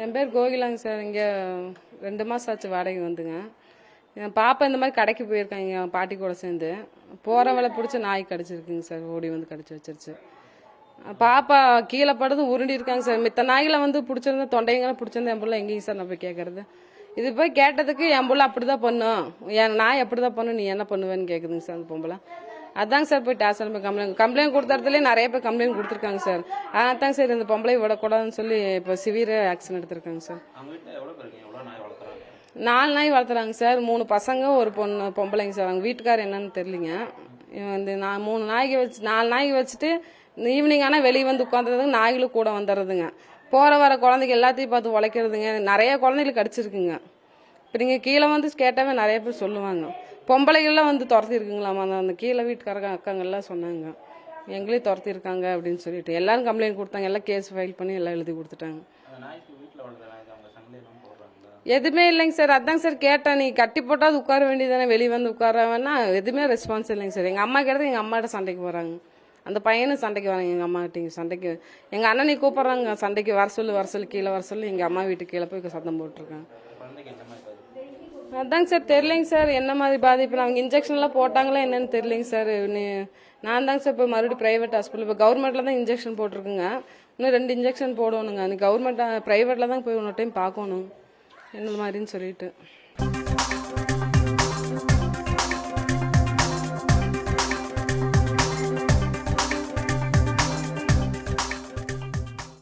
என் பேர் கோகிலாங்க சார். இங்கே 2 மாதம் ஆச்சு வாடகை வந்துங்க. என் பாப்பா இந்த மாதிரி கடைக்கு போயிருக்காங்க என் பாட்டி கூட சேர்ந்து. போகிற வேலை பிடிச்சி நாய் கடிச்சிருக்குங்க சார். ஓடி வந்து கடிச்சு வச்சிருச்சு. பாப்பா கீழே படுது உருண்டி இருக்காங்க சார். மித்த நாய்களை வந்து பிடிச்சிருந்தா தொண்டைங்கெல்லாம் பிடிச்சிருந்தா என் பிள்ளை எங்கேயும் சார் நான் போய் கேட்கறது. இது போய் கேட்டதுக்கு என் பிள்ளை அப்படிதான் பண்ணும், என் நாய் அப்படிதான் பண்ணும், நீ என்ன பண்ணுவேன்னு கேட்குதுங்க சார் அந்த பொம்பளை. அதாங்க சார் போய் ஸ்டேஷன் போய் கம்ப்ளைண்ட் கொடுத்த இடத்துல நிறைய பேர் கம்ப்ளைண்ட் கொடுத்துருக்காங்க சார். அதாங்க சார் இந்த பொம்பளை விடக்கூடாதுன்னு சொல்லி இப்போ சிவியர் ஆக்ஷன் எடுத்திருக்காங்க சார். 4 நாய் வளர்த்துறாங்க சார். 3 பசங்க ஒரு பொம்பளைங்க சார். அவங்க வீட்டுக்காரர் என்னன்னு தெரியலிங்க. இந்த 3 நாய்க்கு வச்சு 4 நாய்க்கு வச்சுட்டு ஈவினிங் ஆனால் வெளியே வந்து உட்காந்துறதுங்க, நாய்களும் கூட வந்துடுறதுங்க. போகிற வர குழந்தைங்க எல்லாத்தையும் பார்த்து உழைக்கிறதுங்க. நிறைய குழந்தைகளுக்கு கடிச்சிருக்குங்க. இப்போ நீங்கள் கீழே வந்து கேட்டாவே நிறைய பேர் சொல்லுவாங்க. பொம்பளைகள்லாம் வந்து துரத்தி இருக்குங்களாமா. அந்த கீழே வீட்டுக்காரங்க அக்காங்கெல்லாம் சொன்னாங்க எங்களையும் துரத்தி இருக்காங்க அப்படின்னு சொல்லிட்டு. எல்லாரும் கம்ப்ளைண்ட் கொடுத்தாங்க. எல்லாம் கேஸ் ஃபைல் பண்ணி எல்லாம் எழுதி கொடுத்துட்டாங்க. எதுவுமே இல்லைங்க சார். அதாங்க சார் கேட்டேன், நீ கட்டி போட்டால் உட்கார வேண்டியதானே, வெளியே வந்து உட்காரவேன்னா எதுவுமே ரெஸ்பான்ஸ் இல்லைங்க சார். எங்கள் அம்மா கேட்டது எங்கள் அம்மாட்ட சண்டைக்கு போகிறாங்க. அந்த பையனும் சண்டைக்கு வராங்க எங்கள் அம்மாகிட்ட. சண்டைக்கு எங்கள் அண்ணனை கூப்பிட்றாங்க சண்டைக்கு. வர சொல்லு கீழே வர சொல்லி எங்கள் அம்மா வீட்டுக்கு கீழே போய் சத்தம் போட்டிருக்காங்க. அதாங்க சார் தெரியலைங்க சார் என்ன மாதிரி பாதிப்பு. அவங்க இன்ஜெக்ஷன்லாம் போட்டாங்களா என்னன்னு தெரியலைங்க சார். நான் தாங்க சார் இப்போ மறுபடியும் ப்ரைவேட் ஹாஸ்பிட்டல், இப்போ கவர்மெண்ட்டில் தான் இன்ஜெக்ஷன் போட்டிருக்குங்க. இன்னும் 2 இன்ஜெக்ஷன் போடணுங்க. நீ கவர்மெண்ட் ப்ரைவேட்டில் தான் போய் இன்னொரு டைம் பார்க்கணும் என்ன மாதிரின்னு சொல்லிட்டு.